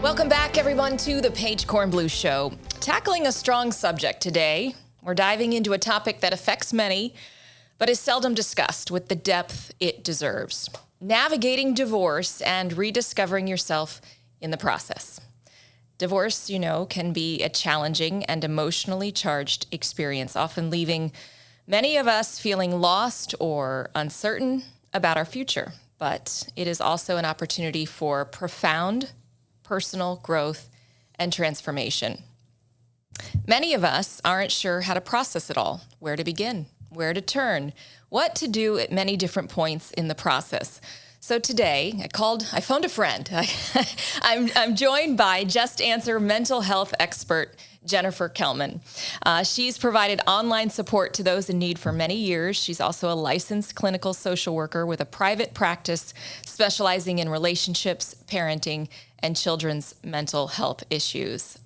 Welcome back, everyone, to the Paige Kornblue Show. Tackling a strong subject today, we're diving into a topic that affects many, but is seldom discussed with the depth it deserves. Navigating divorce and rediscovering yourself in the process. Divorce, can be a challenging and emotionally charged experience, often leaving many of us feeling lost or uncertain about our future. But it is also an opportunity for profound personal growth and transformation. Many of us aren't sure how to process it all, where to begin, where to turn, what to do at many different points in the process. So today, I phoned a friend. I'm joined by Just Answer mental health expert Jennifer Kelman. She's provided online support to those in need for many years. She's also a licensed clinical social worker with a private practice specializing in relationships, parenting, and children's mental health issues.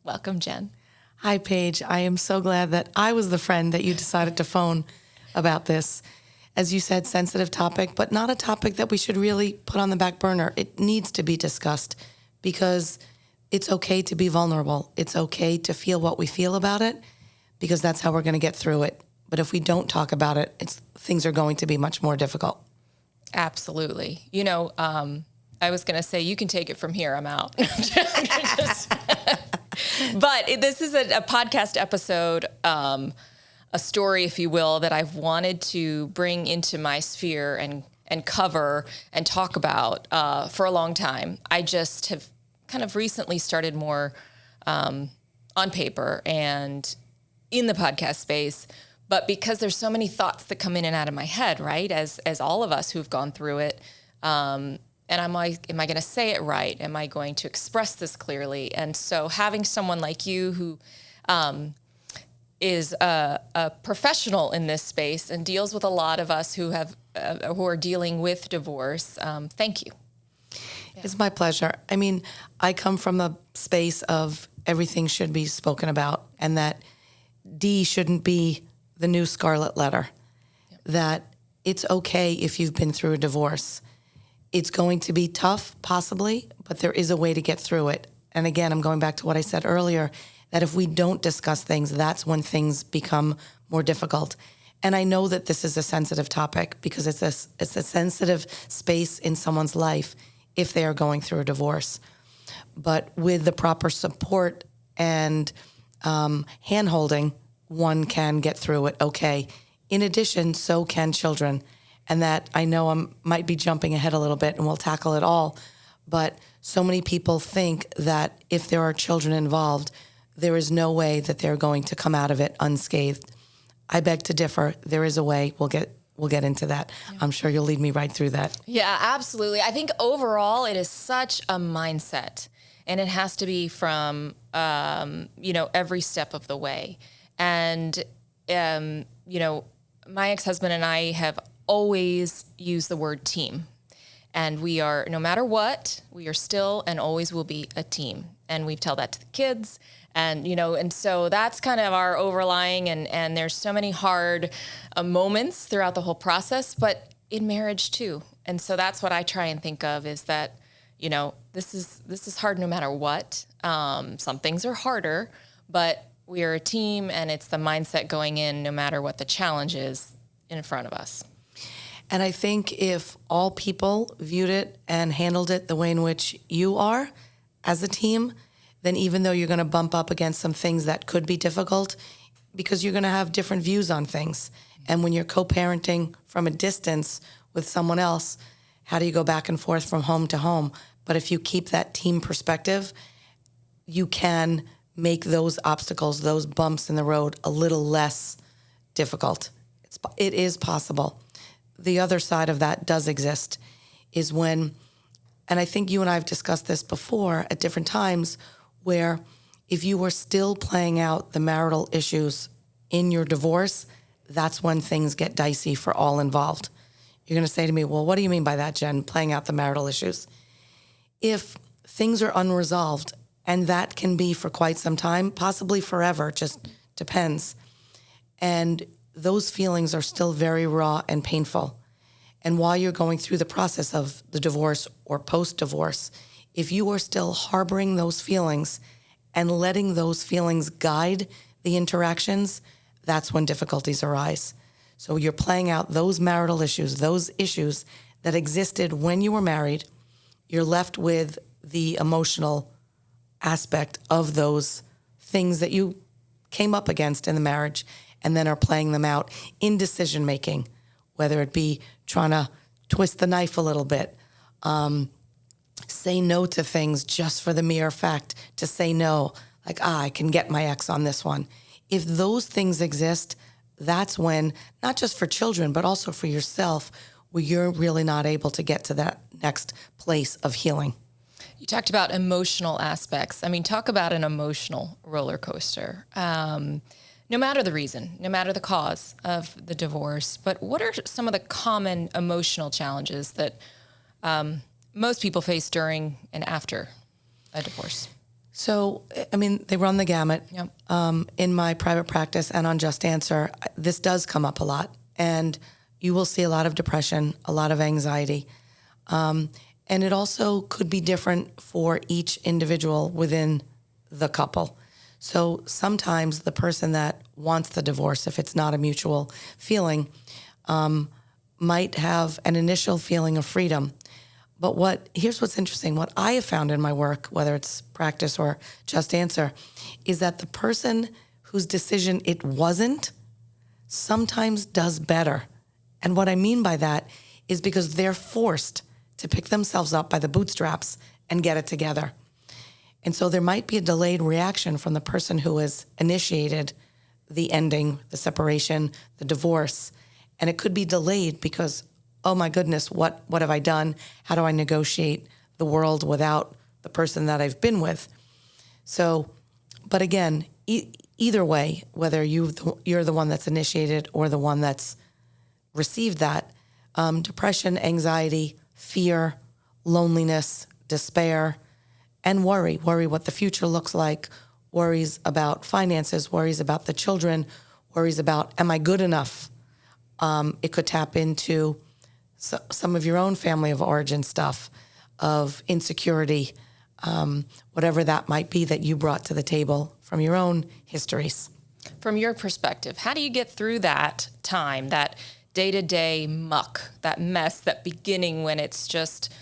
Welcome, Jen. Hi, Paige. I am so glad that I was the friend that you decided to phone about this. As you said, sensitive topic, but not a topic that we should really put on the back burner. It needs to be discussed because it's okay to be vulnerable. It's okay to feel what we feel about it because that's how we're going to get through it. But if we don't talk about it, things are going to be much more difficult. Absolutely. I was going to say, you can take it from here. I'm out. But this is a podcast episode, a story, if you will, that I've wanted to bring into my sphere and cover and talk about for a long time. I just have kind of recently started more on paper and in the podcast space, but because there's so many thoughts that come in and out of my head, right? As all of us who've gone through it, and am I going to say it right? Am I going to express this clearly? And so having someone like you who is a professional in this space and deals with a lot of us who are dealing with divorce, thank you. Yeah. It's my pleasure. I mean, I come from the space of everything should be spoken about and that D shouldn't be the new scarlet letter, that it's okay if you've been through a divorce. It's going to be tough, possibly, but there is a way to get through it. And again, I'm going back to what I said earlier, that if we don't discuss things, that's when things become more difficult. And I know that this is a sensitive topic because it's a sensitive space in someone's life if they are going through a divorce. But with the proper support and hand-holding, one can get through it okay. In addition, so can children. And that I know I might be jumping ahead a little bit and we'll tackle it all, but so many people think that if there are children involved, there is no way that they're going to come out of it unscathed. I beg to differ. There is a way. We'll get into that. Yeah. I'm sure you'll lead me right through that. Yeah, absolutely. I think overall it is such a mindset, and it has to be from every step of the way. And my ex-husband and I have always use the word team. And we are, no matter what, we are still and always will be a team. And we tell that to the kids. And, and so that's kind of our overlying. And there's so many hard moments throughout the whole process, but in marriage too. And so that's what I try and think of is that, this is hard no matter what. Some things are harder, but we are a team and it's the mindset going in no matter what the challenge is in front of us. And I think if all people viewed it and handled it the way in which you are as a team, then even though you're going to bump up against some things that could be difficult, because you're going to have different views on things. And when you're co-parenting from a distance with someone else, how do you go back and forth from home to home? But if you keep that team perspective, you can make those obstacles, those bumps in the road a little less difficult. It is possible. The other side of that does exist is when, and I think you and I have discussed this before at different times, where if you were still playing out the marital issues in your divorce, that's when things get dicey for all involved. You're going to say to me, well, what do you mean by that, Jen, playing out the marital issues? If things are unresolved, and that can be for quite some time, possibly forever, just depends, and those feelings are still very raw and painful. And while you're going through the process of the divorce or post-divorce, If you are still harboring those feelings and letting those feelings guide the interactions, that's when difficulties arise. So you're playing out those marital issues, those issues that existed when you were married. You're left with the emotional aspect of those things that you came up against in the marriage, and then are playing them out in decision making, whether it be trying to twist the knife a little bit, say no to things just for the mere fact to say no, like, I can get my ex on this one. If those things exist, that's when, not just for children, but also for yourself, where you're really not able to get to that next place of healing. You talked about emotional aspects. I mean, talk about an emotional roller coaster. No matter the reason, no matter the cause of the divorce, but what are some of the common emotional challenges that most people face during and after a divorce? So, I mean, they run the gamut. Yep. In my private practice and on Just Answer, this does come up a lot. And you will see a lot of depression, a lot of anxiety. And it also could be different for each individual within the couple. So sometimes the person that wants the divorce, if it's not a mutual feeling, might have an initial feeling of freedom. But here's what's interesting. What I have found in my work, whether it's practice or Just Answer, is that the person whose decision it wasn't sometimes does better. And what I mean by that is because they're forced to pick themselves up by the bootstraps and get it together. And so there might be a delayed reaction from the person who has initiated the ending, the separation, the divorce. And it could be delayed because, oh my goodness, what have I done? How do I negotiate the world without the person that I've been with? So, but again, either way, whether you're the one that's initiated or the one that's received that, depression, anxiety, fear, loneliness, despair, and worry what the future looks like, worries about finances, worries about the children, worries about, am I good enough? It could tap into some of your own family of origin stuff, of insecurity, whatever that might be that you brought to the table from your own histories. From your perspective, how do you get through that time, that day-to-day muck, that mess, that beginning when it's just,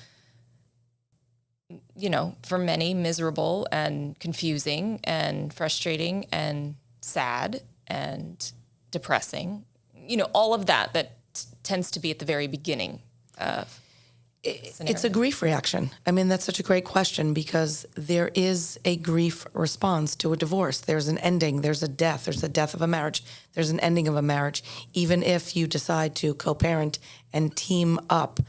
for many, miserable and confusing and frustrating and sad and depressing, all of that tends to be at the very beginning of It's a grief reaction. I mean, that's such a great question because there is a grief response to a divorce. There's an ending, there's a death of a marriage, there's an ending of a marriage. Even if you decide to co-parent and team up,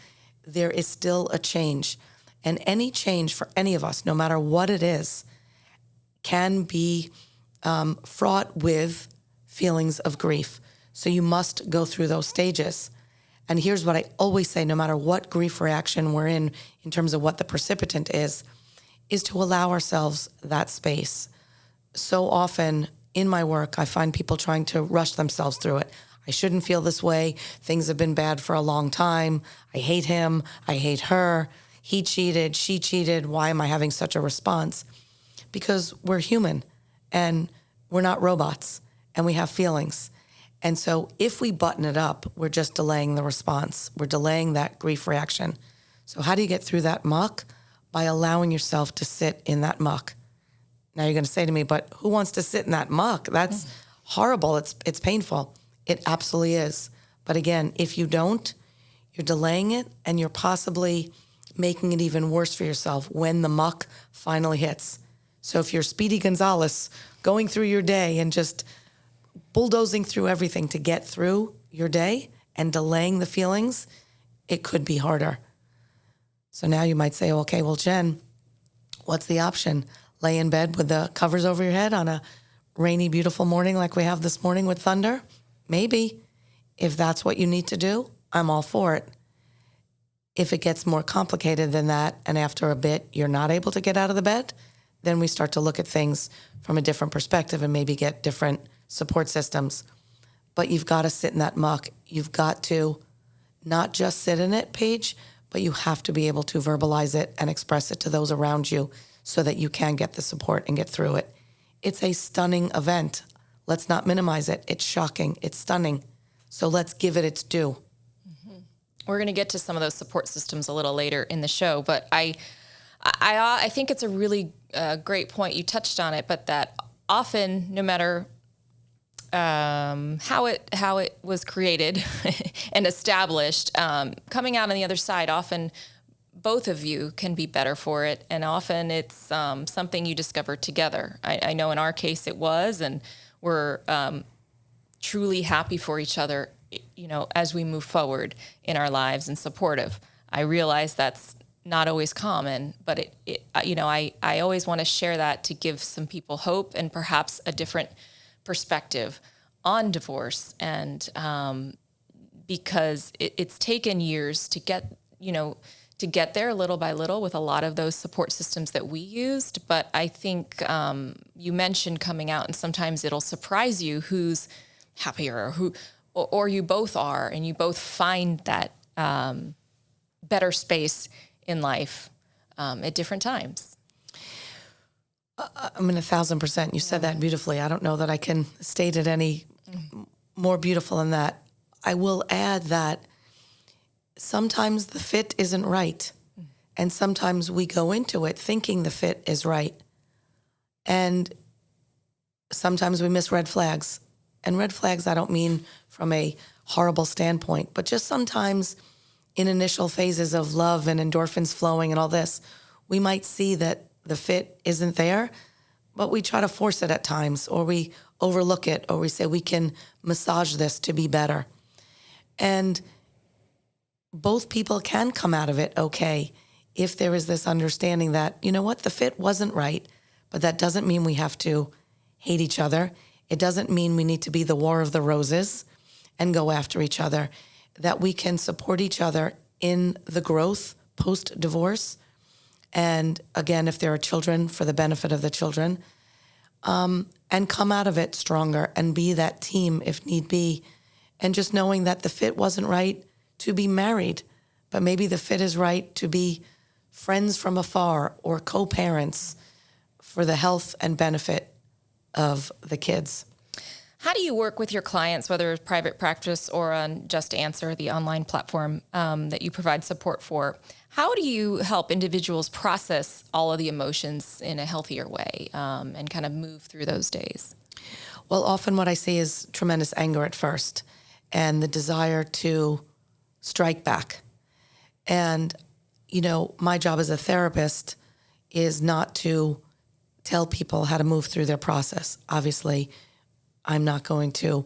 there is still a change. And any change for any of us, no matter what it is, can be fraught with feelings of grief. So you must go through those stages. And here's what I always say, no matter what grief reaction we're in terms of what the precipitant is to allow ourselves that space. So often in my work, I find people trying to rush themselves through it. I shouldn't feel this way. Things have been bad for a long time. I hate him. I hate her. He cheated. She cheated. Why am I having such a response? Because we're human and we're not robots and we have feelings. And so if we button it up, we're just delaying the response. We're delaying that grief reaction. So how do you get through that muck? By allowing yourself to sit in that muck. Now you're going to say to me, but who wants to sit in that muck? That's horrible. It's painful. It absolutely is. But again, if you don't, you're delaying it and you're possibly making it even worse for yourself when the muck finally hits. So if you're Speedy Gonzalez going through your day and just bulldozing through everything to get through your day and delaying the feelings, it could be harder. So now you might say, okay, well, Jen, what's the option? Lay in bed with the covers over your head on a rainy, beautiful morning like we have this morning with thunder? Maybe. If that's what you need to do, I'm all for it. If it gets more complicated than that, and after a bit you're not able to get out of the bed, then we start to look at things from a different perspective and maybe get different support systems. But you've got to sit in that muck. You've got to not just sit in it, Paige, but you have to be able to verbalize it and express it to those around you so that you can get the support and get through it. It's a stunning event. Let's not minimize it. It's shocking. It's stunning. So let's give it its due. We're going to get to some of those support systems a little later in the show, but I think it's a really great point. You touched on it, but that often, no matter how it was created and established, coming out on the other side, often both of you can be better for it, and often it's something you discover together. I know in our case it was, and we're truly happy for each other, as we move forward in our lives and supportive. I realize that's not always common, but I always want to share that to give some people hope and perhaps a different perspective on divorce. And because it's taken years to get there little by little with a lot of those support systems that we used. But I think you mentioned coming out, and sometimes it'll surprise you who's happier or you both are, and you both find that better space in life at different times. I mean, 1,000%. You said that beautifully. I don't know that I can state it any more beautiful than that. I will add that sometimes the fit isn't right. And sometimes we go into it thinking the fit is right. And sometimes we miss red flags. And red flags, I don't mean from a horrible standpoint, but just sometimes in initial phases of love and endorphins flowing and all this, we might see that the fit isn't there, but we try to force it at times, or we overlook it, or we say we can massage this to be better. And both people can come out of it okay if there is this understanding that, you know what, the fit wasn't right, but that doesn't mean we have to hate each other. It doesn't mean we need to be the war of the roses and go after each other, that we can support each other in the growth post-divorce. And again, if there are children, for the benefit of the children, and come out of it stronger and be that team if need be. And just knowing that the fit wasn't right to be married, but maybe the fit is right to be friends from afar or co-parents for the health and benefit of the kids. How do you work with your clients, whether it's private practice or on Just Answer, the online platform that you provide support for? How do you help individuals process all of the emotions in a healthier way and kind of move through those days? Well, often what I see is tremendous anger at first and the desire to strike back. And, my job as a therapist is not to tell people how to move through their process. Obviously, I'm not going to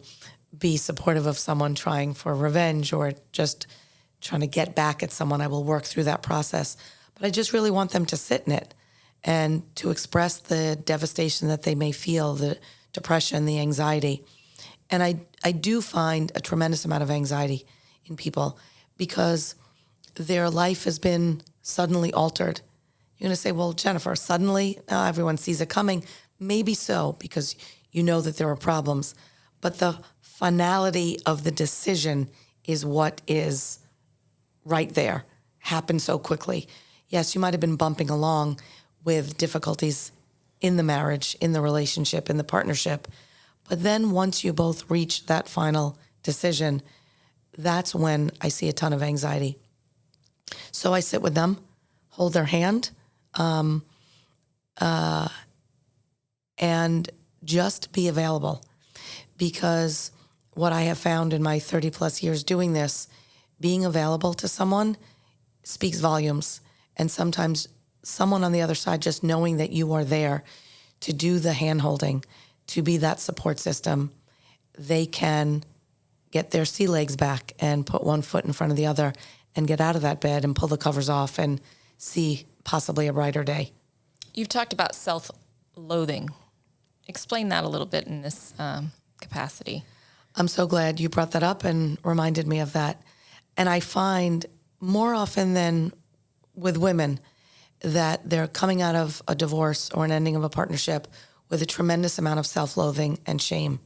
be supportive of someone trying for revenge or just trying to get back at someone. I will work through that process. But I just really want them to sit in it and to express the devastation that they may feel, the depression, the anxiety. And I do find a tremendous amount of anxiety in people because their life has been suddenly altered. You're going to say, well, Jennifer, suddenly everyone sees it coming. Maybe so, because you know that there are problems. But the finality of the decision is what is right there, happened so quickly. Yes, you might have been bumping along with difficulties in the marriage, in the relationship, in the partnership. But then once you both reach that final decision, that's when I see a ton of anxiety. So I sit with them, hold their hand, and just be available. Because what I have found in my 30 plus years doing this, being available to someone speaks volumes. And sometimes someone on the other side, just knowing that you are there to do the hand-holding, to be that support system, they can get their sea legs back and put one foot in front of the other and get out of that bed and pull the covers off and see possibly a brighter day. You've talked about self-loathing. Explain that a little bit in this capacity. I'm so glad you brought that up and reminded me of that. And I find more often than with women that they're coming out of a divorce or an ending of a partnership with a tremendous amount of self-loathing and shame,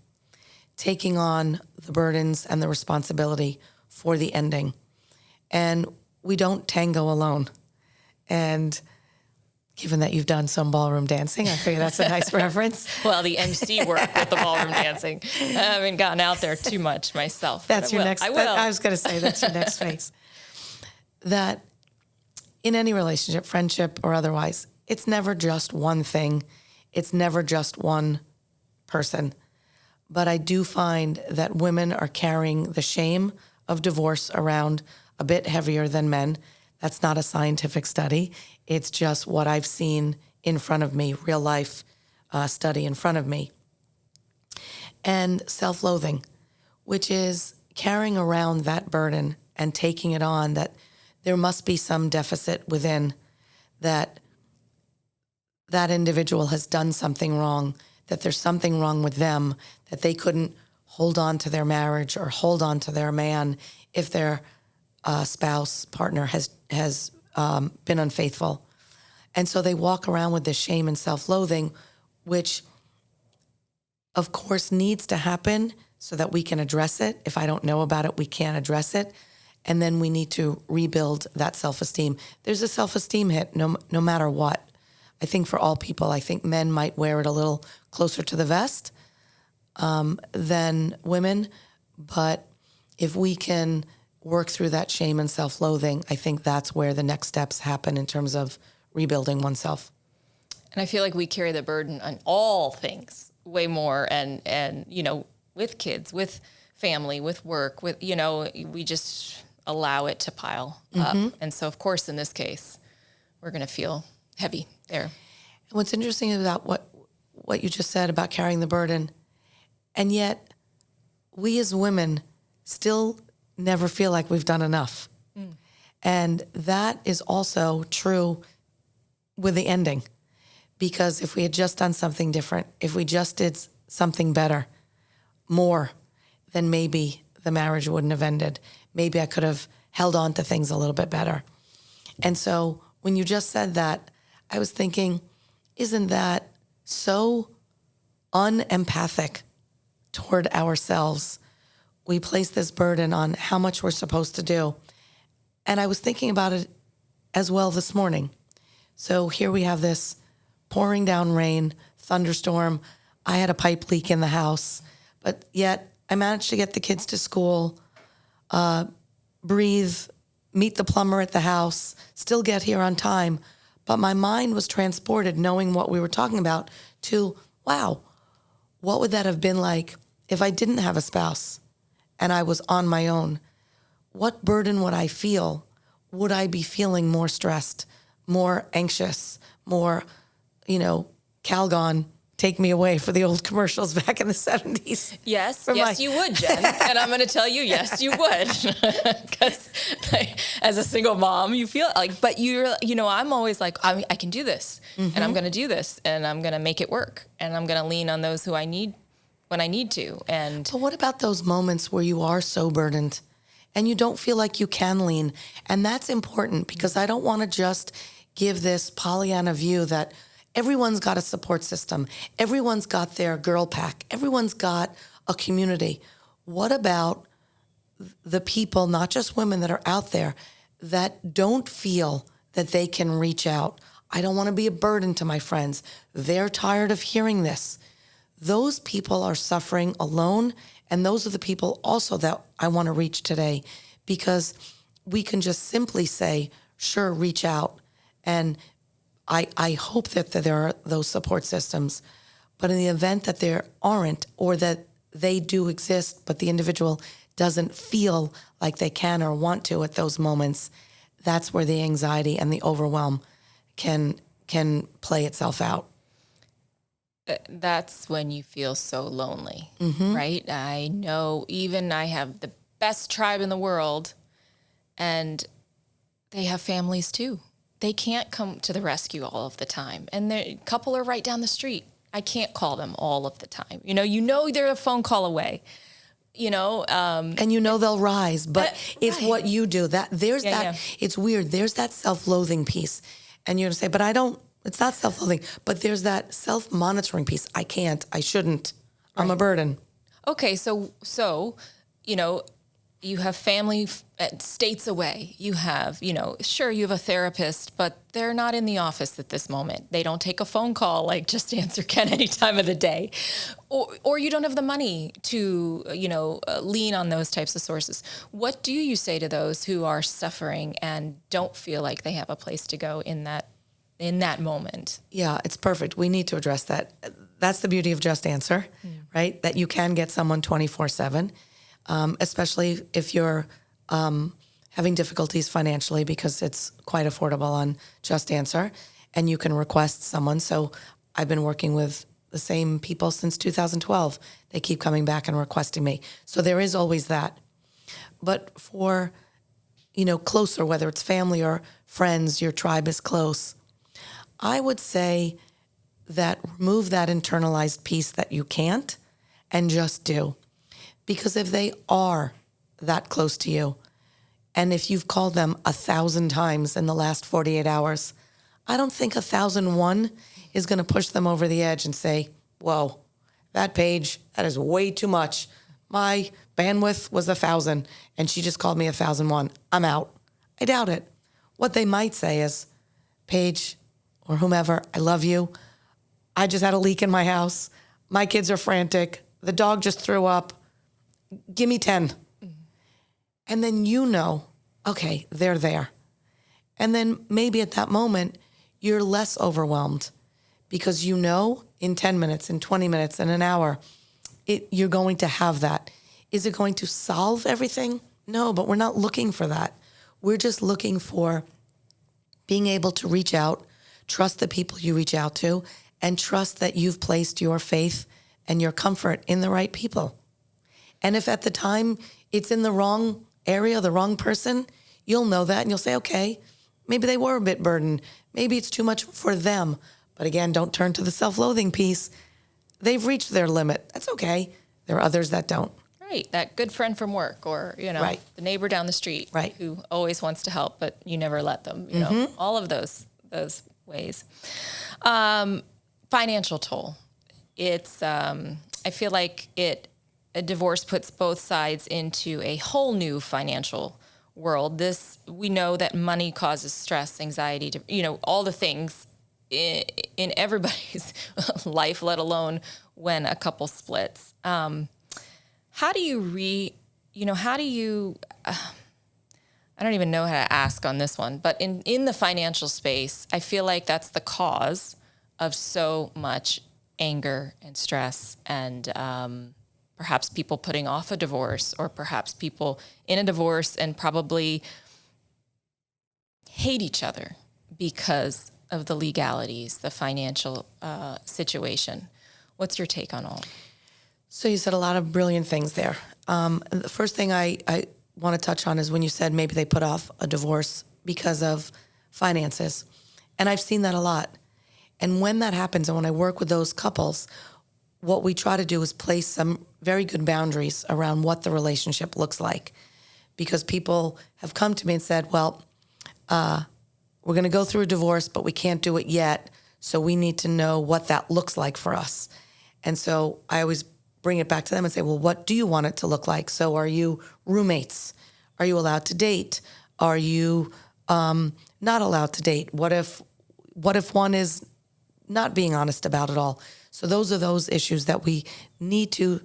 taking on the burdens and the responsibility for the ending. And we don't tango alone. And given that you've done some ballroom dancing, I figure that's a nice reference. Well, the MC work with the ballroom dancing. I haven't gotten out there too much myself. That's your next. I will. I was going to say that's your next phase. That in any relationship, friendship or otherwise, it's never just one thing. It's never just one person. But I do find that women are carrying the shame of divorce around a bit heavier than men. That's not a scientific study. It's just what I've seen in front of me, real life study in front of me. And self-loathing, which is carrying around that burden and taking it on, that there must be some deficit within, that individual has done something wrong, that there's something wrong with them, that they couldn't hold on to their marriage or hold on to their man if their spouse, partner has been unfaithful. And so they walk around with this shame and self-loathing, which of course needs to happen so that we can address it. If I don't know about it, we can't address it. And then we need to rebuild that self-esteem. There's a self-esteem hit no matter what. I think for all people, I think men might wear it a little closer to the vest than women. But if we can work through that shame and self-loathing, I think that's where the next steps happen in terms of rebuilding oneself. And I feel like we carry the burden on all things way more, and with kids, with family, with work, we just allow it to pile up. And so, of course, in this case, we're going to feel heavy there. And what's interesting about what you just said about carrying the burden, and yet we as women still never feel like we've done enough. And that is also true with the ending. Because if we had just done something different, if we just did something better, more, then maybe the marriage wouldn't have ended. Maybe I could have held on to things a little bit better. And so when you just said that, I was thinking, isn't that so unempathic toward ourselves? We place this burden on how much we're supposed to do. And I was thinking about it as well this morning. So here we have this pouring down rain, thunderstorm. I had a pipe leak in the house, but yet I managed to get the kids to school, breathe, meet the plumber at the house, still get here on time. But my mind was transported, knowing what we were talking about, to, wow, what would that have been like if I didn't have a spouse and I was on my own? What burden would I feel? Would I be feeling more stressed, more anxious, more, Calgon, take me away, for the old commercials back in the 70s. Yes, you would, Jen. And I'm going to tell you, yes, you would. Because as a single mom, you feel like, but I'm always like, I can do this, and I'm going to do this, and I'm going to make it work, and I'm going to lean on those who I need when I need to. But what about those moments where you are so burdened and you don't feel like you can lean? And that's important, because I don't want to just give this Pollyanna view that everyone's got a support system. Everyone's got their girl pack. Everyone's got a community. What about the people, not just women, that are out there that don't feel that they can reach out? I don't want to be a burden to my friends. They're tired of hearing this. Those people are suffering alone, and those are the people also that I want to reach today, because we can just simply say, sure, reach out. And I hope that there are those support systems. But in the event that there aren't, or that they do exist, but the individual doesn't feel like they can or want to at those moments, that's where the anxiety and the overwhelm can play itself out. That's when you feel so lonely, right? I know, even I have the best tribe in the world, and they have families too. They can't come to the rescue all of the time. And the couple are right down the street. I can't call them all of the time. They're a phone call away. And they'll rise. But it's right. what you do. It's weird. There's that self-loathing piece. And you're going to say, but it's not self-loathing. But there's that self-monitoring piece. I can't. I shouldn't. I'm a burden. Okay, so You have family states away. You have, sure, you have a therapist, but they're not in the office at this moment. They don't take a phone call like Just Answer can any time of the day. Or you don't have the money to, lean on those types of sources. What do you say to those who are suffering and don't feel like they have a place to go in that moment? Yeah, it's perfect. We need to address that. That's the beauty of Just Answer, right? That you can get someone 24/7. Especially if you're having difficulties financially, because it's quite affordable on Just Answer, and you can request someone. So I've been working with the same people since 2012. They keep coming back and requesting me. So there is always that. But for, closer, whether it's family or friends, your tribe is close, I would say that remove that internalized piece that you can't and just do. Because if they are that close to you, and if you've called them 1,000 times in the last 48 hours, I don't think 1,001 is going to push them over the edge and say, whoa, that Paige, that is way too much. My bandwidth was 1,000, and she just called me 1,001. I'm out. I doubt it. What they might say is, Paige, or whomever, I love you. I just had a leak in my house. My kids are frantic. The dog just threw up. Give me 10. Mm-hmm. And then okay, they're there. And then maybe at that moment, you're less overwhelmed because in 10 minutes, in 20 minutes, in an hour, you're going to have that. Is it going to solve everything? No, but we're not looking for that. We're just looking for being able to reach out, trust the people you reach out to, and trust that you've placed your faith and your comfort in the right people. And if at the time it's in the wrong area, the wrong person, you'll know that and you'll say, okay, maybe they were a bit burdened. Maybe it's too much for them. But again, don't turn to the self-loathing piece. They've reached their limit. That's okay. There are others that don't. Right. That good friend from work or, right. The neighbor down the street right. who always wants to help, but you never let them, all of those ways. Financial toll. It's, I feel like a divorce puts both sides into a whole new financial world. We know that money causes stress, anxiety, all the things in everybody's life, let alone when a couple splits. How do you I don't even know how to ask on this one, but in the financial space, I feel like that's the cause of so much anger and stress and perhaps people putting off a divorce or perhaps people in a divorce and probably hate each other because of the legalities, the financial situation. What's your take on all? So you said a lot of brilliant things there. The first thing I want to touch on is when you said maybe they put off a divorce because of finances. And I've seen that a lot. And when that happens, and when I work with those couples, what we try to do is place some very good boundaries around what the relationship looks like. Because people have come to me and said, well, we're going to go through a divorce, but we can't do it yet. So we need to know what that looks like for us. And so I always bring it back to them and say, well, what do you want it to look like? So are you roommates? Are you allowed to date? Are you not allowed to date? What if one is not being honest about it all? So those are those issues that we need to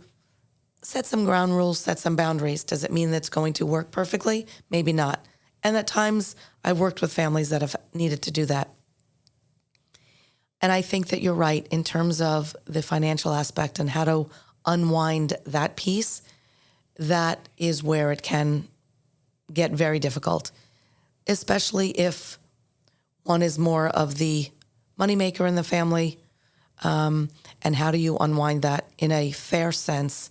set some ground rules, set some boundaries. Does it mean that's going to work perfectly? Maybe not. And at times I've worked with families that have needed to do that. And I think that you're right in terms of the financial aspect and how to unwind that piece. That is where it can get very difficult, especially if one is more of the moneymaker in the family. And how do you unwind that in a fair sense?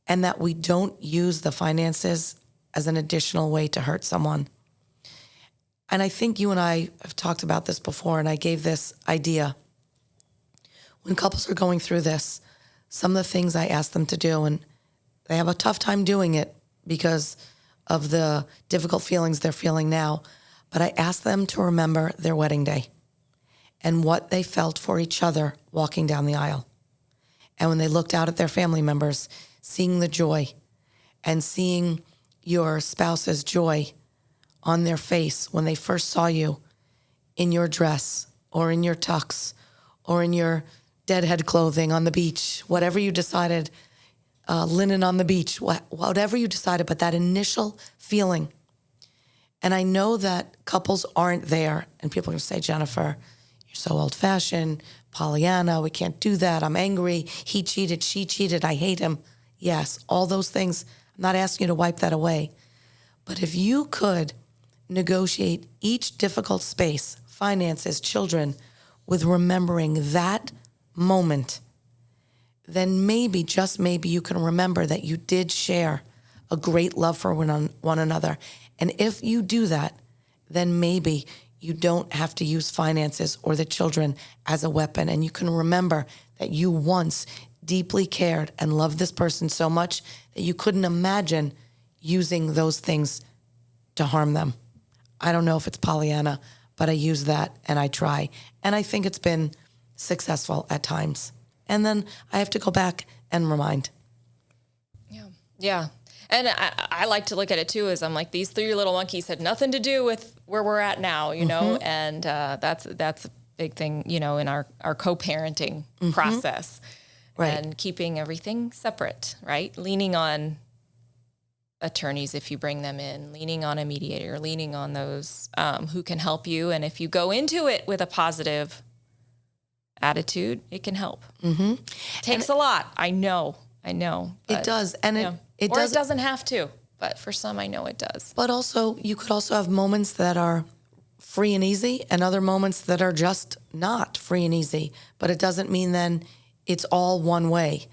And that we don't use the finances as an additional way to hurt someone. And I think you and I have talked about this before, and I gave this idea. When couples are going through this, some of the things I ask them to do, and they have a tough time doing it because of the difficult feelings they're feeling now, but I ask them to remember their wedding day and what they felt for each other walking down the aisle. And when they looked out at their family members, seeing the joy and seeing, your spouse's joy on their face when they first saw you in your dress or in your tux or in your deadhead clothing on the beach, whatever you decided, linen on the beach, whatever you decided, but that initial feeling. And I know that couples aren't there, and people are going to say, Jennifer, you're so old-fashioned, Pollyanna, we can't do that, I'm angry, he cheated, she cheated, I hate him. Yes, all those things. I'm not asking you to wipe that away. But if you could negotiate each difficult space, finances, children, with remembering that moment, then maybe, just maybe, you can remember that you did share a great love for one another. And if you do that, then maybe you don't have to use finances or the children as a weapon. And you can remember that you once deeply cared and loved this person so much that you couldn't imagine using those things to harm them. I don't know if it's Pollyanna, but I use that and I try. And I think it's been successful at times. And then I have to go back and remind. Yeah. And I like to look at it too as I'm like, these three little monkeys had nothing to do with where we're at now, you know, and that's a big thing, you know, in our co-parenting process. Right. And keeping everything separate, right? Leaning on attorneys if you bring them in, leaning on a mediator, leaning on those who can help you. And if you go into it with a positive attitude, it can help. Takes a lot. I know. It does. And it doesn't have to. But for some, I know it does. But also, you could also have moments that are free and easy and other moments that are just not free and easy. But it doesn't mean then it's all one way.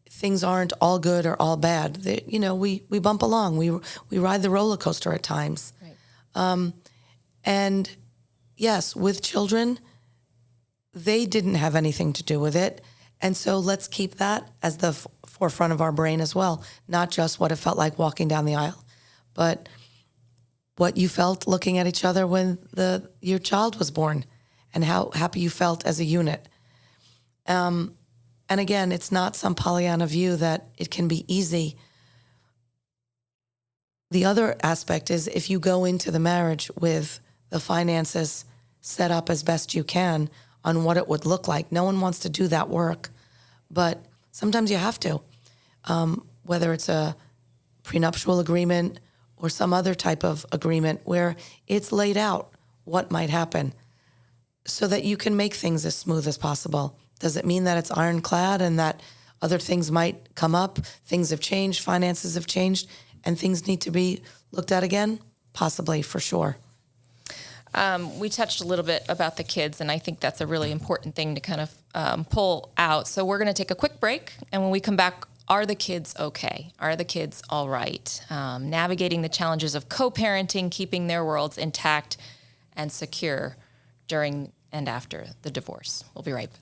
Things aren't all good or all bad. We bump along. We ride the roller coaster at times. Right. And yes, with children, they didn't have anything to do with it. And so let's keep that as the forefront of our brain as well. Not just what it felt like walking down the aisle, but what you felt looking at each other when your child was born and how happy you felt as a unit. And again, it's not some Pollyanna view that it can be easy. The other aspect is if you go into the marriage with the finances set up as best you can on what it would look like. No one wants to do that work, but sometimes you have to, whether it's a prenuptial agreement or some other type of agreement where it's laid out what might happen so that you can make things as smooth as possible. Does it mean that it's ironclad and that other things might come up? Things have changed, finances have changed, and things need to be looked at again? Possibly, for sure. We touched a little bit about the kids, and I think that's a really important thing to kind of pull out. So we're going to take a quick break, and when we come back, are the kids okay? Are the kids all right? Navigating the challenges of co-parenting, keeping their worlds intact and secure during and after the divorce. We'll be right back.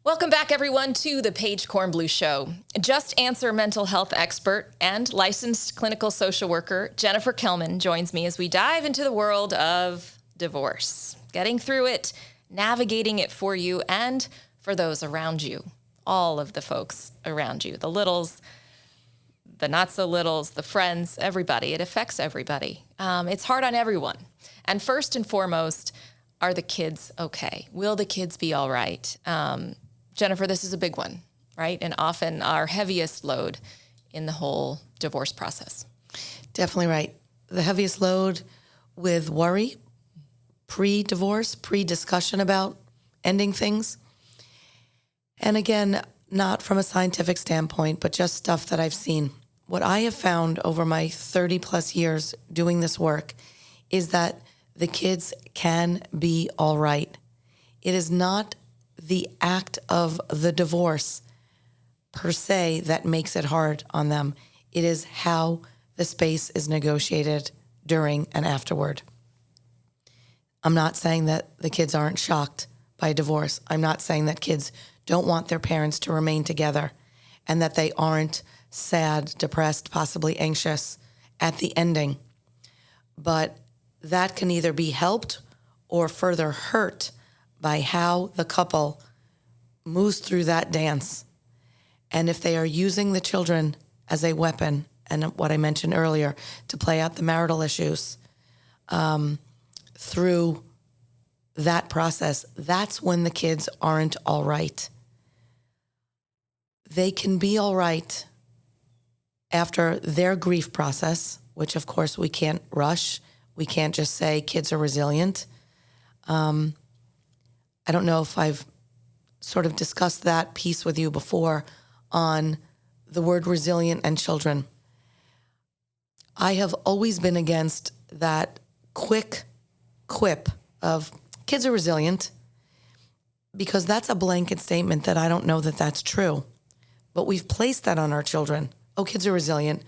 Welcome back, everyone, to the Paige Kornblue Show. Just Answer mental health expert and licensed clinical social worker Jennifer Kelman joins me as we dive into the world of divorce, getting through it, navigating it for you and for those around you, all of the folks around you, the littles, the not so littles, the friends, everybody. It affects everybody. It's hard on everyone. And first and foremost, are the kids okay? Will the kids be all right? Jennifer, this is a big one, right? And often our heaviest load in the whole divorce process. Definitely right. The heaviest load with worry, pre-divorce, pre-discussion about ending things. And again, not from a scientific standpoint, but just stuff that I've seen. What I have found over my 30 plus years doing this work is that the kids can be all right. It is not the act of the divorce per se that makes it hard on them. It is how the space is negotiated during and afterward. I'm not saying that the kids aren't shocked by divorce. I'm not saying that kids don't want their parents to remain together and that they aren't sad, depressed, possibly anxious at the ending. But that can either be helped or further hurt by how the couple moves through that dance. And if they are using the children as a weapon and what I mentioned earlier, to play out the marital issues through that process, that's when the kids aren't all right. They can be all right after their grief process, which of course we can't rush. We can't just say kids are resilient. I don't know if I've sort of discussed that piece with you before on the word resilient and children. I have always been against that quick quip of kids are resilient, because that's a blanket statement that I don't know that that's true. But we've placed that on our children. Oh, kids are resilient.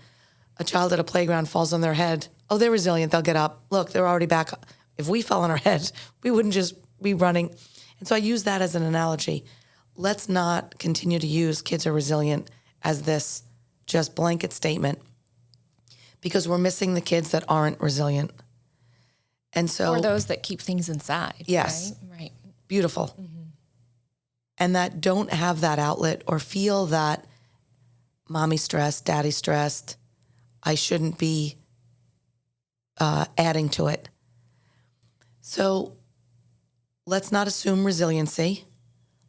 A child at a playground falls on their head. Oh, they're resilient. They'll get up. Look, they're already back. If we fell on our head, we wouldn't just be running. And so I use that as an analogy. Let's not continue to use kids are resilient as this just blanket statement, because we're missing the kids that aren't resilient. And so, or those that keep things inside. Yes. Right. Beautiful. Mm-hmm. And that don't have that outlet or feel that mommy's stressed, daddy's stressed, I shouldn't be adding to it. So let's not assume resiliency.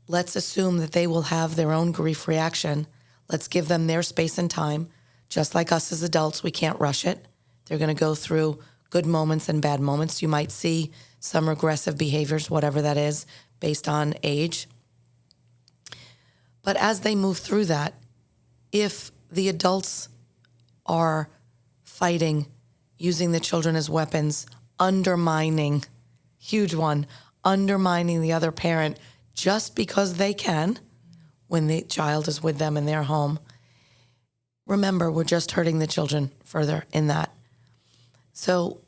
Let's assume that they will have their own grief reaction. Let's give them their space and time. Just like us as adults, we can't rush it. They're going to go through good moments and bad moments. You might see some regressive behaviors, whatever that is, based on age. But as they move through that, if the adults are fighting, using the children as weapons, undermining, huge one, undermining the other parent just because they can when the child is with them in their home, remember, we're just hurting the children further in that. So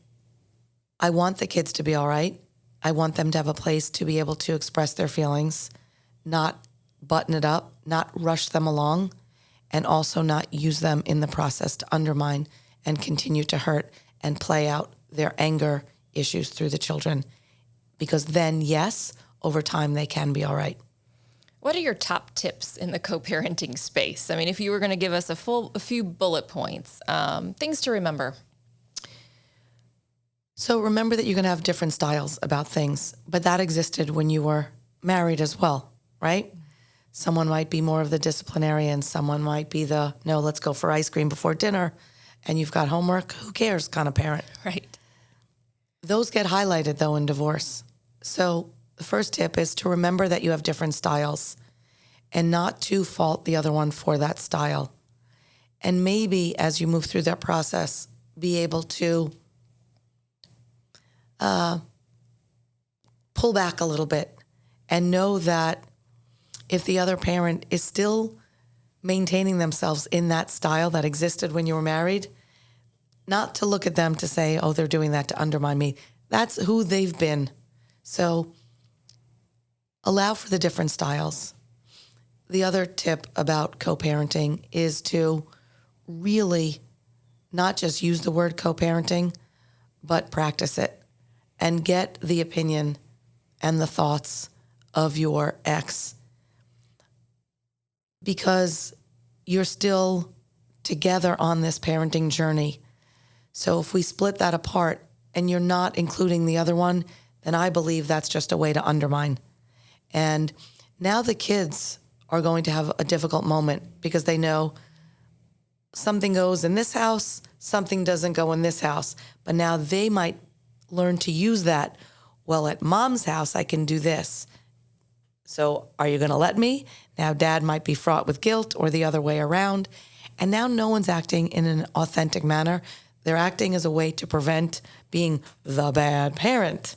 I want the kids to be all right. I want them to have a place to be able to express their feelings, not button it up, not rush them along, and also not use them in the process to undermine and continue to hurt and play out their anger issues through the children. Because then, yes, over time they can be all right. What are your top tips in the co-parenting space? I mean, if you were going to give us a few bullet points, things to remember. So remember that you're going to have different styles about things, but that existed when you were married as well, right? Someone might be more of the disciplinarian. Someone might be the, no, let's go for ice cream before dinner, and you've got homework. Who cares kind of parent. Right. Those get highlighted, though, in divorce. So the first tip is to remember that you have different styles and not to fault the other one for that style. And maybe as you move through that process, be able to pull back a little bit and know that if the other parent is still maintaining themselves in that style that existed when you were married, not to look at them to say, oh, they're doing that to undermine me. That's who they've been. So allow for the different styles. The other tip about co-parenting is to really not just use the word co-parenting, but practice it and get the opinion and the thoughts of your ex, because you're still together on this parenting journey. So if we split that apart and you're not including the other one, then I believe that's just a way to undermine. And now the kids are going to have a difficult moment because they know something goes in this house, something doesn't go in this house. But now they might learn to use that. Well, at mom's house, I can do this. So are you going to let me? Now dad might be fraught with guilt, or the other way around. And now no one's acting in an authentic manner. They're acting as a way to prevent being the bad parent.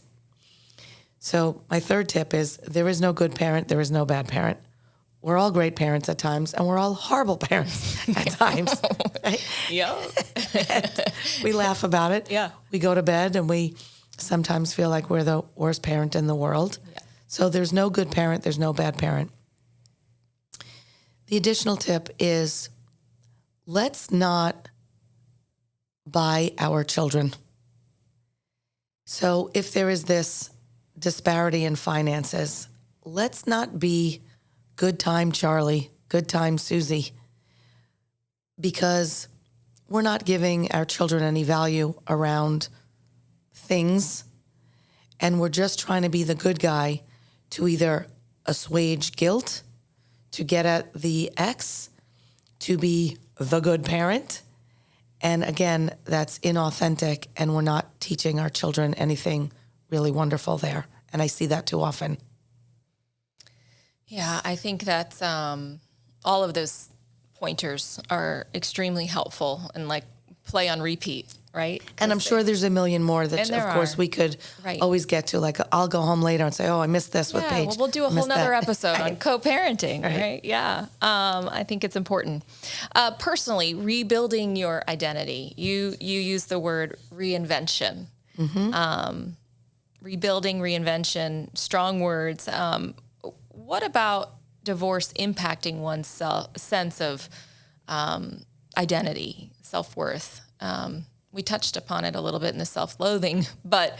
So my third tip is there is no good parent, there is no bad parent. We're all great parents at times, and we're all horrible parents at times. Right? Yeah. We laugh about it. Yeah. We go to bed, and we sometimes feel like we're the worst parent in the world. Yeah. So there's no good parent, there's no bad parent. The additional tip is let's not buy our children. So if there is this disparity in finances, let's not be good time Charlie, good time Susie, because we're not giving our children any value around things, and we're just trying to be the good guy to either assuage guilt, to get at the ex, to be the good parent. And again, that's inauthentic, and we're not teaching our children anything really wonderful there. And I see that too often. Yeah, I think that's all of those pointers are extremely helpful and like play on repeat, right? And I'm sure there's a million more that, of course, we could always get to. Like, I'll go home later and say, oh, I missed this with Paige. Well, we'll do a whole nother episode on co-parenting, right? Yeah. I think it's important. Personally, rebuilding your identity. You use the word reinvention. Rebuilding, reinvention, strong words. What about divorce impacting one's sense of identity, self-worth? We touched upon it a little bit in the self-loathing, but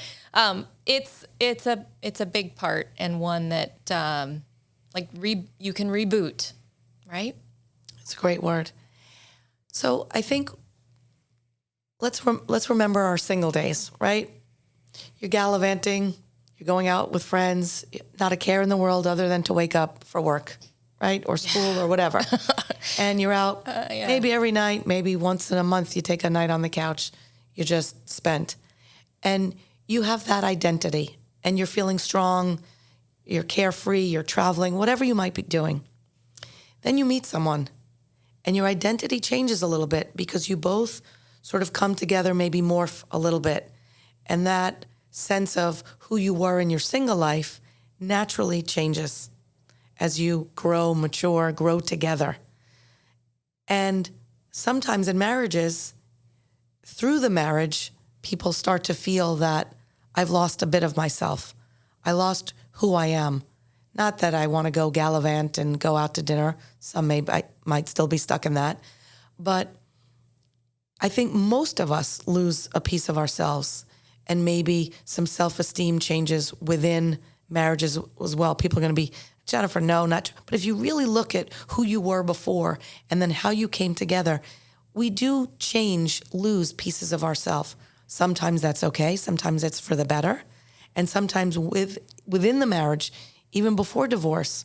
it's a big part, and one that you can reboot, right? It's a great word. So I think let's remember our single days, right? You're gallivanting, you're going out with friends, not a care in the world other than to wake up for work, right? Or school or whatever. And you're out maybe every night, maybe once in a month you take a night on the couch. You're just spent. And you have that identity, and you're feeling strong, you're carefree, you're traveling, whatever you might be doing. Then you meet someone, and your identity changes a little bit because you both sort of come together, maybe morph a little bit. And that sense of who you were in your single life naturally changes as you grow, mature, grow together. And sometimes in marriages, through the marriage, people start to feel that I've lost a bit of myself. I lost who I am. Not that I want to go gallivant and go out to dinner. Some might still be stuck in that. But I think most of us lose a piece of ourselves, and maybe some self-esteem changes within marriages as well. People are going to be, Jennifer, no, not. But if you really look at who you were before and then how you came together, we do lose pieces of ourselves. Sometimes that's okay. Sometimes it's for the better. And sometimes within the marriage, even before divorce,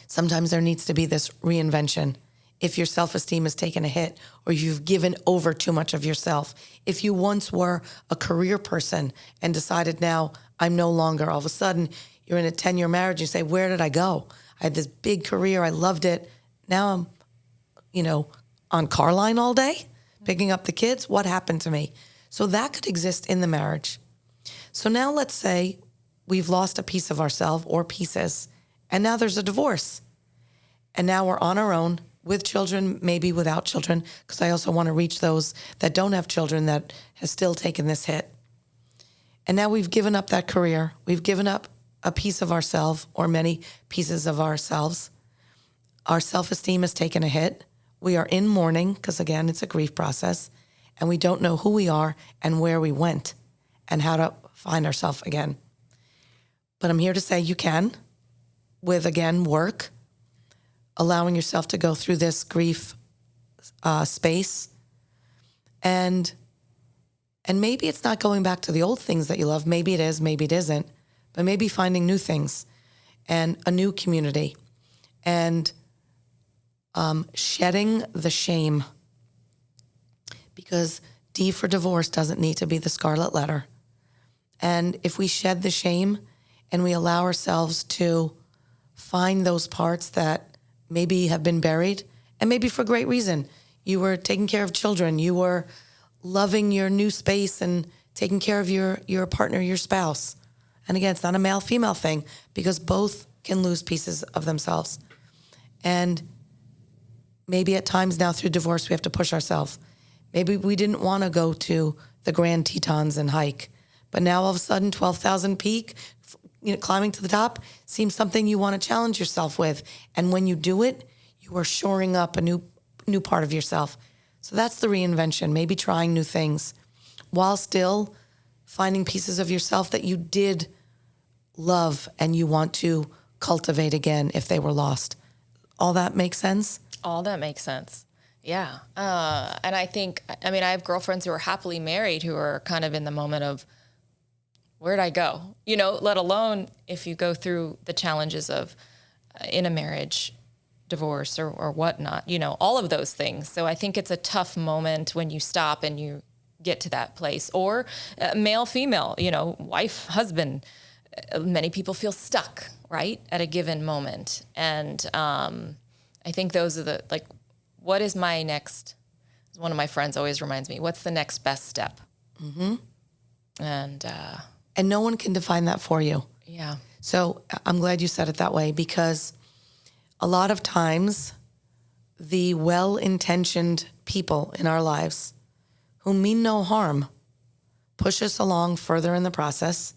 sometimes there needs to be this reinvention. If your self-esteem has taken a hit, or you've given over too much of yourself. If you once were a career person and decided now I'm no longer, all of a sudden you're in a 10-year marriage, you say, where did I go? I had this big career, I loved it. Now I'm, on car line all day, picking up the kids. What happened to me? So that could exist in the marriage. So now let's say we've lost a piece of ourselves or pieces, and now there's a divorce. And now we're on our own with children, maybe without children, because I also want to reach those that don't have children that has still taken this hit. And now we've given up that career. We've given up a piece of ourselves or many pieces of ourselves. Our self-esteem has taken a hit. We are in mourning because, again, it's a grief process, and we don't know who we are and where we went and how to find ourselves again. But I'm here to say you can, with, again, work, allowing yourself to go through this grief space. And maybe it's not going back to the old things that you love. Maybe it is, maybe it isn't. But maybe finding new things and a new community and shedding the shame. Because D for divorce doesn't need to be the scarlet letter. And if we shed the shame and we allow ourselves to find those parts that maybe have been buried, and maybe for great reason. You were taking care of children. You were loving your new space and taking care of your partner, your spouse. And again, it's not a male-female thing because both can lose pieces of themselves. And maybe at times now through divorce, we have to push ourselves. Maybe we didn't want to go to the Grand Tetons and hike, but now all of a sudden 12,000 peak, climbing to the top seems something you want to challenge yourself with. And when you do it, you are shoring up a new part of yourself. So that's the reinvention, maybe trying new things while still finding pieces of yourself that you did love and you want to cultivate again if they were lost. All that makes sense? All that makes sense. Yeah. And I think, I mean, I have girlfriends who are happily married who are kind of in the moment of, where'd I go? You know, let alone if you go through the challenges of in a marriage, divorce or whatnot, you know, all of those things. So I think it's a tough moment when you stop and you get to that place. Or male, female, you know, wife, husband. Many people feel stuck, right, at a given moment. And I think those are the, like, what is my next, one of my friends always reminds me, what's the next best step? Mm-hmm. And no one can define that for you. Yeah. So I'm glad you said it that way, because a lot of times the well-intentioned people in our lives who mean no harm push us along further in the process.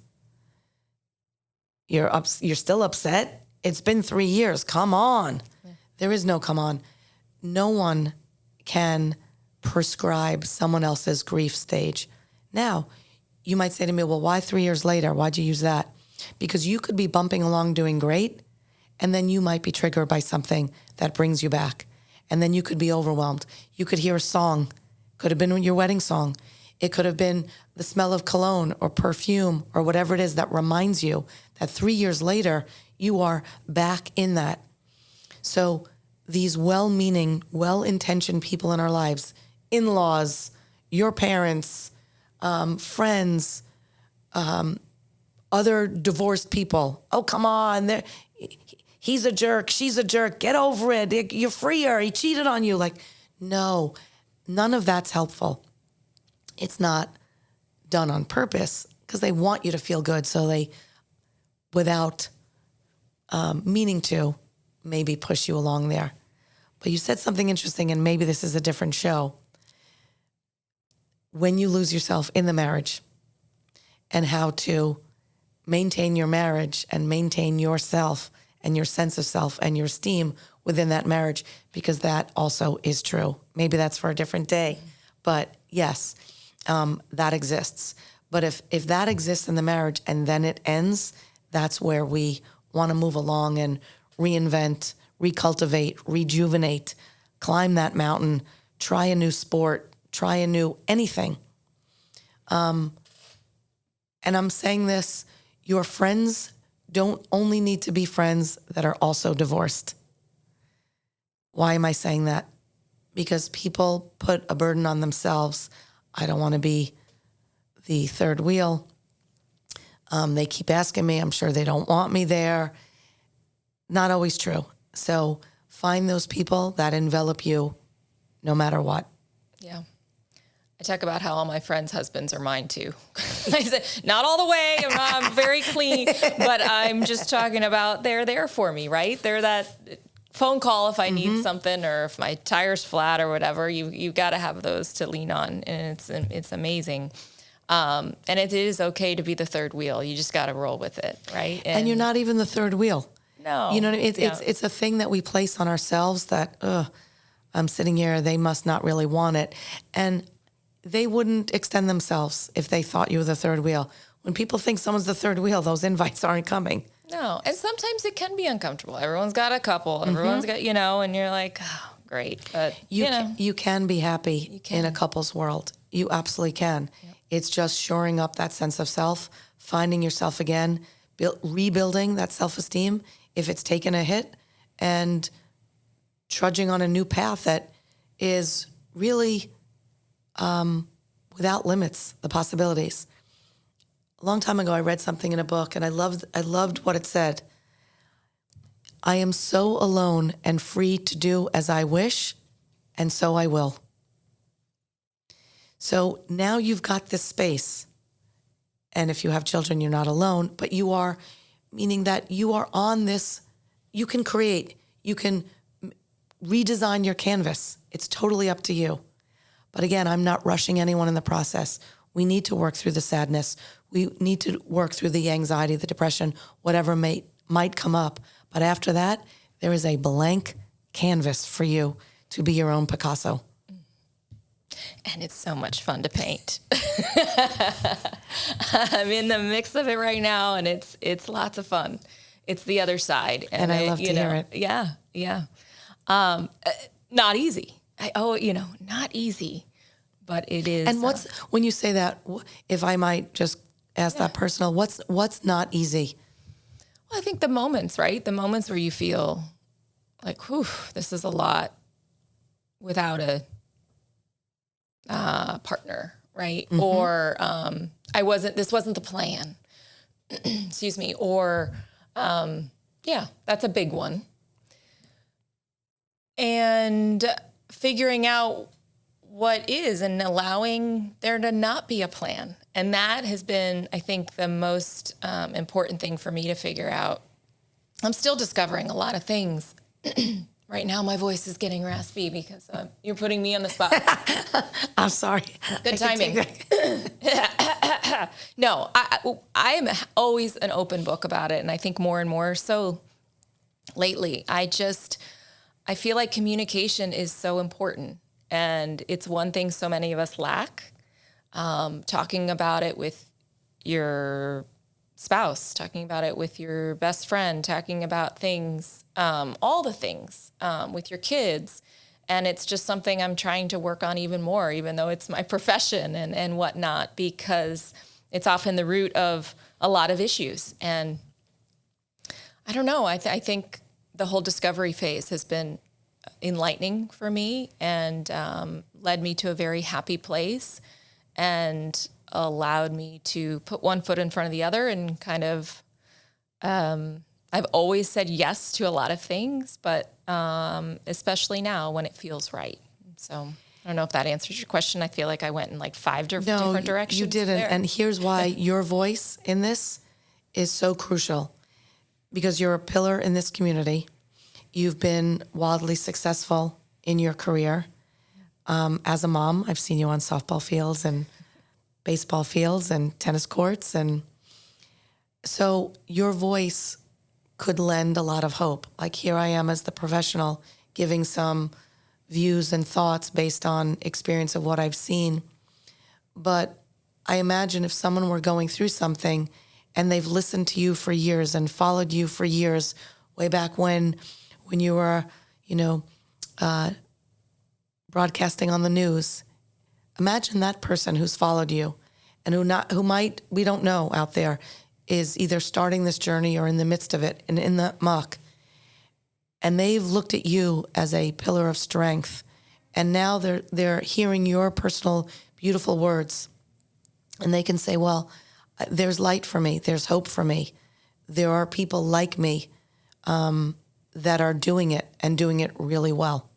You're still upset. It's been 3 years. Come on. Yeah. There is no come on. No one can prescribe someone else's grief stage. Now, you might say to me, well, why 3 years later? Why'd you use that? Because you could be bumping along doing great, and then you might be triggered by something that brings you back. And then you could be overwhelmed. You could hear a song. Could have been your wedding song. It could have been the smell of cologne or perfume or whatever it is that reminds you that 3 years later, you are back in that. So these well-meaning, well-intentioned people in our lives, in-laws, your parents, friends, other divorced people. Oh, come on. He's a jerk. She's a jerk. Get over it. You're freer. He cheated on you. Like, no, none of that's helpful. It's not done on purpose because they want you to feel good. So they, without meaning to, maybe push you along there. But you said something interesting, and maybe this is a different show. When you lose yourself in the marriage and how to maintain your marriage and maintain yourself and your sense of self and your esteem within that marriage, because that also is true. Maybe that's for a different day, but yes, that exists. But if that exists in the marriage and then it ends, that's where we want to move along and reinvent, recultivate, rejuvenate, climb that mountain, try a new sport, try a new anything. And I'm saying this, your friends don't only need to be friends that are also divorced. Why am I saying that? Because people put a burden on themselves. I don't want to be the third wheel. They keep asking me. I'm sure they don't want me there. Not always true. So find those people that envelop you no matter what. Yeah. I talk about how all my friends' husbands are mine too. I said, not all the way. I'm very clean, but I'm just talking about they're there for me, right? They're that phone call if I need something, or if my tire's flat or whatever. You got to have those to lean on, and it's amazing. And it is okay to be the third wheel. You just got to roll with it, right? And you're not even the third wheel. No, you know what I mean? It's a thing that we place on ourselves that I'm sitting here. They must not really want it, and they wouldn't extend themselves if they thought you were the third wheel. When people think someone's the third wheel, those invites aren't coming. No, and sometimes it can be uncomfortable. Everyone's got a couple. Everyone's got, and you're like, oh, great. But, you can be happy in a couple's world. You absolutely can. Yep. It's just shoring up that sense of self, finding yourself again, rebuilding that self-esteem if it's taken a hit, and trudging on a new path that is really without limits, the possibilities. A long time ago, I read something in a book, and I loved what it said. I am so alone and free to do as I wish, and so I will. So now you've got this space, and if you have children, you're not alone, but you are, meaning that you are on this, you can create, you can redesign your canvas. It's totally up to you. But again, I'm not rushing anyone in the process. We need to work through the sadness. We need to work through the anxiety, the depression, whatever might come up. But after that, there is a blank canvas for you to be your own Picasso. And it's so much fun to paint. I'm in the mix of it right now, and it's lots of fun. It's the other side. And I love to hear it. Yeah. Not easy. not easy, but it is. And when you say that, if I might just ask that personal, what's not easy? Well, I think the moments, right? The moments where you feel like, whew, this is a lot without a partner, right? Mm-hmm. Or this wasn't the plan. Excuse me. Or, that's a big one. And figuring out what is and allowing there to not be a plan. And that has been, I think, the most important thing for me to figure out. I'm still discovering a lot of things. Right now, my voice is getting raspy because you're putting me on the spot. I'm sorry. Good timing. No, I am always an open book about it. And I think more and more so lately. I feel like communication is so important. And it's one thing so many of us lack. Talking about it with your spouse, talking about it with your best friend, talking about things, all the things with your kids. And it's just something I'm trying to work on even more, even though it's my profession and whatnot, because it's often the root of a lot of issues. And I don't know, I think the whole discovery phase has been enlightening for me and led me to a very happy place and allowed me to put one foot in front of the other and kind of, I've always said yes to a lot of things, but especially now when it feels right. So I don't know if that answers your question. I feel like I went in like five different directions. You didn't. There. And here's why your voice in this is so crucial, because you're a pillar in this community. You've been wildly successful in your career. As a mom, I've seen you on softball fields and baseball fields and tennis courts. And so your voice could lend a lot of hope. Like here I am as the professional giving some views and thoughts based on experience of what I've seen. But I imagine if someone were going through something and they've listened to you for years and followed you for years, way back when you were, broadcasting on the news. Imagine that person who's followed you and who might, we don't know out there, is either starting this journey or in the midst of it and in the muck. And they've looked at you as a pillar of strength. And now they're hearing your personal, beautiful words. And they can say, well, there's light for me. There's hope for me. There are people like me that are doing it and doing it really well.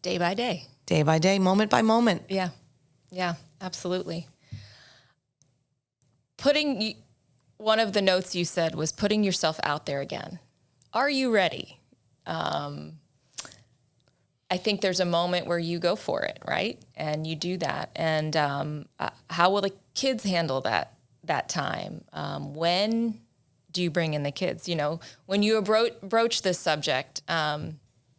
Day by day. Day by day, moment by moment. Yeah, absolutely. One of the notes you said was putting yourself out there again. Are you ready? I think there's a moment where you go for it, right? And you do that. And how will the kids handle that time? When do you bring in the kids? When you broach this subject,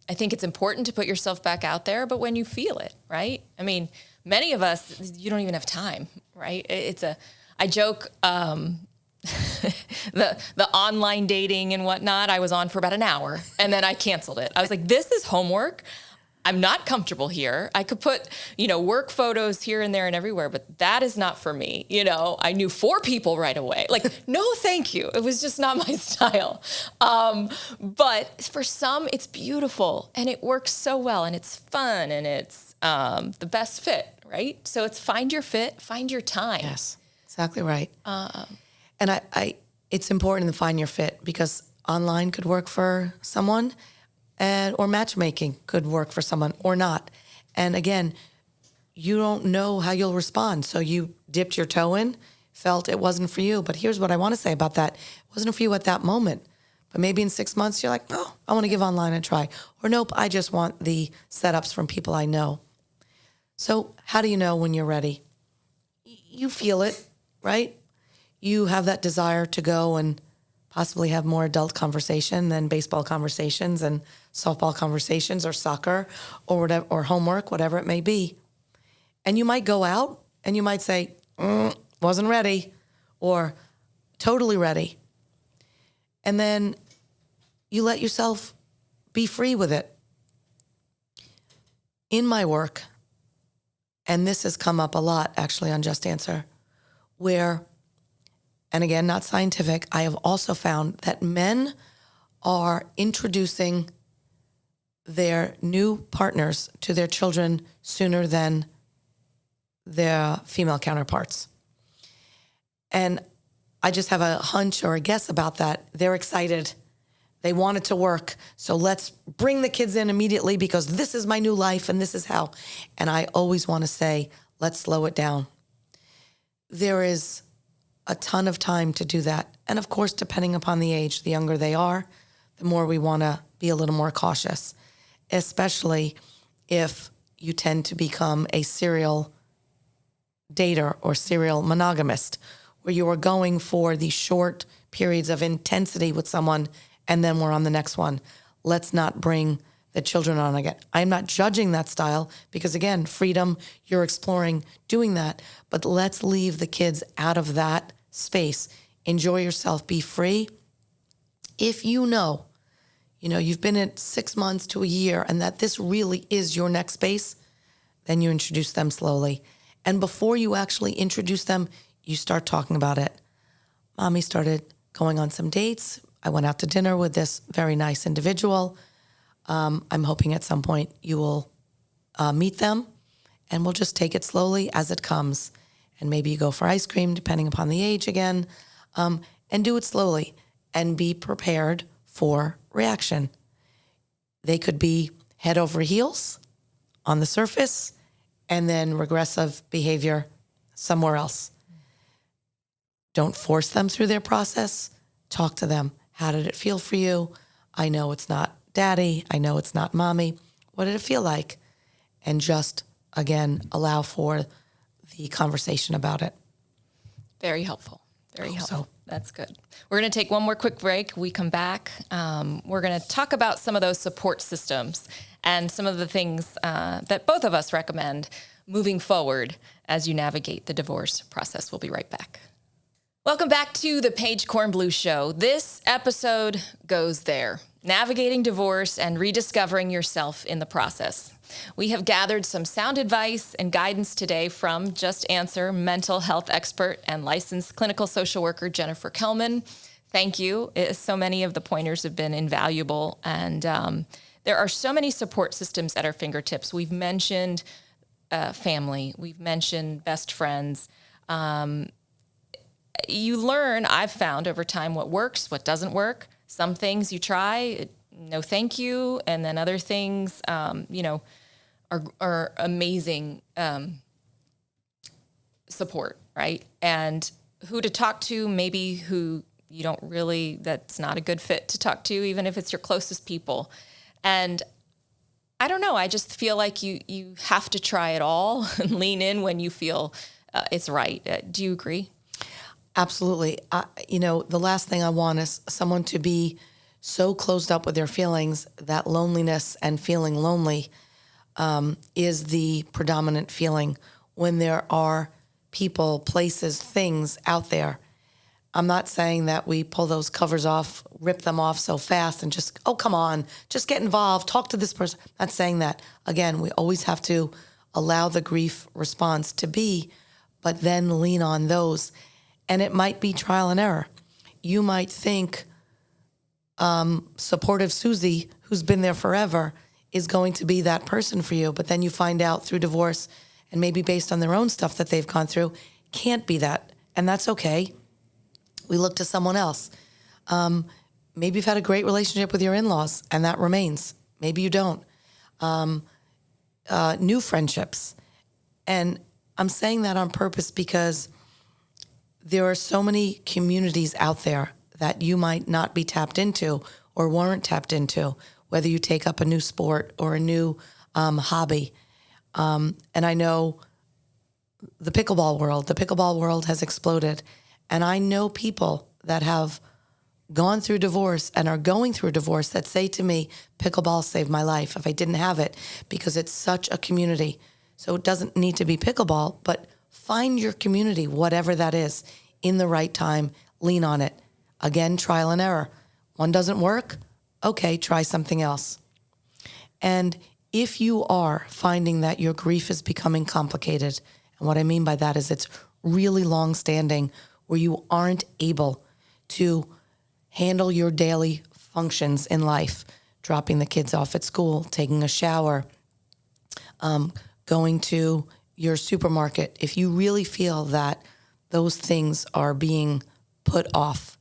I think it's important to put yourself back out there, but when you feel it, right? I mean, many of us, you don't even have time, right? I joke, the online dating and whatnot, I was on for about an hour and then I canceled it. I was like, this is homework. I'm not comfortable here. I could put, work photos here and there and everywhere, but that is not for me. I knew 4 people right away. Like, no, thank you. It was just not my style. But for some, it's beautiful and it works so well and it's fun and it's the best fit, right? So it's find your fit, find your time. Yes, exactly right. And it's important to find your fit because online could work for someone or matchmaking could work for someone or not. And again, you don't know how you'll respond. So you dipped your toe in, felt it wasn't for you. But here's what I want to say about that. It wasn't for you at that moment. But maybe in 6 months, you're like, oh, I want to give online a try. Or nope, I just want the setups from people I know. So how do you know when you're ready? You feel it, right? You have that desire to go and possibly have more adult conversation than baseball conversations and softball conversations or soccer or whatever, or homework, whatever it may be. And you might go out and you might say, wasn't ready or totally ready. And then you let yourself be free with it. In my work, and this has come up a lot actually on Just Answer, where, and again, not scientific, I have also found that men are introducing their new partners to their children sooner than their female counterparts. And I just have a hunch or a guess about that. They're excited. They want it to work. So let's bring the kids in immediately because this is my new life and this is how. And I always want to say, let's slow it down. There is a ton of time to do that. And of course, depending upon the age, the younger they are, the more we want to be a little more cautious, especially if you tend to become a serial dater or serial monogamist, where you are going for these short periods of intensity with someone and then we're on the next one. Let's not bring the children on again. I'm not judging that style because, again, freedom, you're exploring doing that, but let's leave the kids out of that space. Enjoy yourself, be free. If you know, you've been at 6 months to a year and that this really is your next space, then you introduce them slowly. And before you actually introduce them, you start talking about it. Mommy started going on some dates. I went out to dinner with this very nice individual. I'm hoping at some point you will meet them, and we'll just take it slowly as it comes. And maybe you go for ice cream, depending upon the age again, and do it slowly and be prepared for reaction. They could be head over heels on the surface and then regressive behavior somewhere else. Don't force them through their process. Talk to them. How did it feel for you? I know it's not daddy. I know it's not mommy. What did it feel like? And just, again, allow for the conversation about it. Very helpful. Very helpful. So. That's good. We're going to take one more quick break. We come back. We're going to talk about some of those support systems and some of the things that both of us recommend moving forward as you navigate the divorce process. We'll be right back. Welcome back to the Paige Kornblue Show. This episode goes there, navigating divorce and rediscovering yourself in the process. We have gathered some sound advice and guidance today from Just Answer mental health expert and licensed clinical social worker Jennifer Kelman. Thank you. So many of the pointers have been invaluable, and there are so many support systems at our fingertips. We've mentioned family. We've mentioned best friends. You learn, I've found over time, what works, what doesn't work. Some things you try, no thank you, and then other things, are amazing support, right? And who to talk to, maybe who you don't really, that's not a good fit to talk to, even if it's your closest people. And I don't know, I just feel like you have to try it all and lean in when you feel it's right. Do you agree? Absolutely. The last thing I want is someone to be so closed up with their feelings that loneliness and feeling lonely is the predominant feeling when there are people, places, things out there. I'm not saying that we pull those covers off, rip them off so fast and just, oh, come on, just get involved, talk to this person. Not saying that. Again, we always have to allow the grief response to be, but then lean on those. And it might be trial and error. You might think supportive Susie, who's been there forever, is going to be that person for you. But then you find out through divorce, and maybe based on their own stuff that they've gone through, can't be that. And that's okay. We look to someone else. Maybe you've had a great relationship with your in-laws, and that remains. Maybe you don't. New friendships. And I'm saying that on purpose because there are so many communities out there that you might not be tapped into or weren't tapped into, whether you take up a new sport or a new hobby. And I know the pickleball world has exploded. And I know people that have gone through divorce and are going through divorce that say to me, pickleball saved my life if I didn't have it, because it's such a community. So it doesn't need to be pickleball, but find your community, whatever that is, in the right time, lean on it. Again, trial and error. One doesn't work? Okay, try something else. And if you are finding that your grief is becoming complicated, and what I mean by that is it's really long-standing, where you aren't able to handle your daily functions in life, dropping the kids off at school, taking a shower, going to your supermarket, if you really feel that those things are being put off,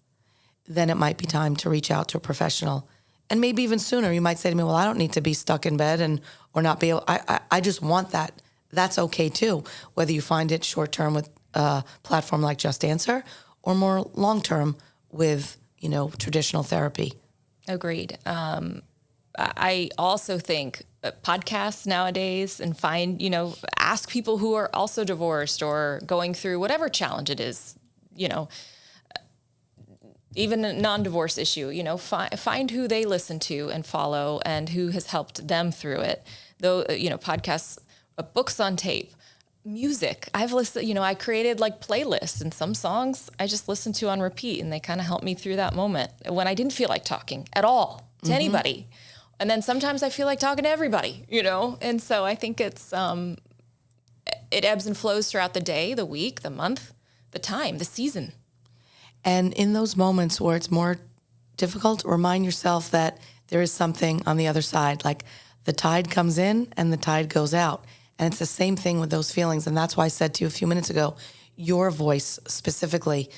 then it might be time to reach out to a professional. And maybe even sooner, you might say to me, well, I don't need to be stuck in bed or not be able, I just want that. That's okay too. Whether you find it short-term with a platform like Just Answer or more long-term with, traditional therapy. Agreed. I also think podcasts nowadays and ask people who are also divorced or going through whatever challenge it is, even a non-divorce issue, find who they listen to and follow and who has helped them through it. Though, podcasts, books on tape, music. I've listened, I created like playlists, and some songs I just listened to on repeat, and they kind of helped me through that moment when I didn't feel like talking at all to anybody. And then sometimes I feel like talking to everybody, And so I think it's, it ebbs and flows throughout the day, the week, the month, the time, the season. And in those moments where it's more difficult, remind yourself that there is something on the other side. Like the tide comes in and the tide goes out. And it's the same thing with those feelings. And that's why I said to you a few minutes ago, your voice specifically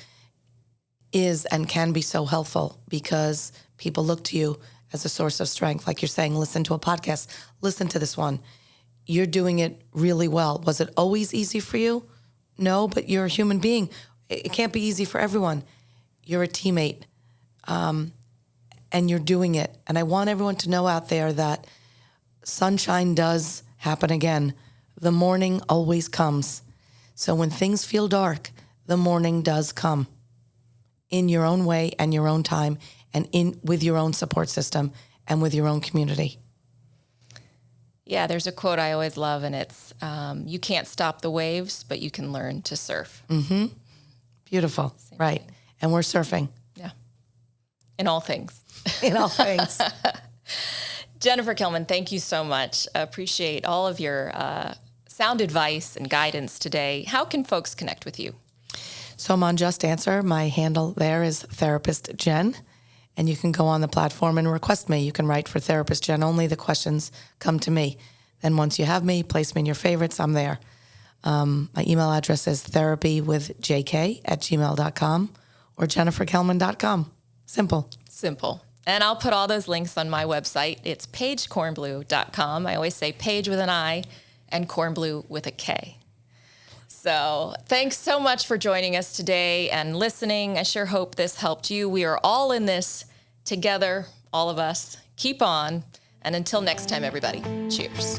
is and can be so helpful, because people look to you as a source of strength. Like you're saying, listen to a podcast, listen to this one. You're doing it really well. Was it always easy for you? No, but you're a human being. It can't be easy for everyone. You're a teammate, and you're doing it. And I want everyone to know out there that sunshine does happen again. The morning always comes. So when things feel dark, the morning does come in your own way and your own time, and with your own support system and with your own community. Yeah, there's a quote I always love, and it's, you can't stop the waves, but you can learn to surf. Mm-hmm. Beautiful. Same right. Thing. And we're surfing. Yeah. In all things. In all things. Jennifer Kilman, thank you so much. Appreciate all of your sound advice and guidance today. How can folks connect with you? So I'm on Just Answer. My handle there is Therapist Jen. And you can go on the platform and request me. You can write for Therapist Jen only. The questions come to me. Then once you have me, place me in your favorites. I'm there. My email address is therapywithjk@gmail.com or jenniferkelman.com. Simple. Simple. And I'll put all those links on my website. It's paigekornblue.com. I always say Paige with an I and Kornblue with a K. So thanks so much for joining us today and listening. I sure hope this helped you. We are all in this together, all of us. Keep on. And until next time, everybody, cheers.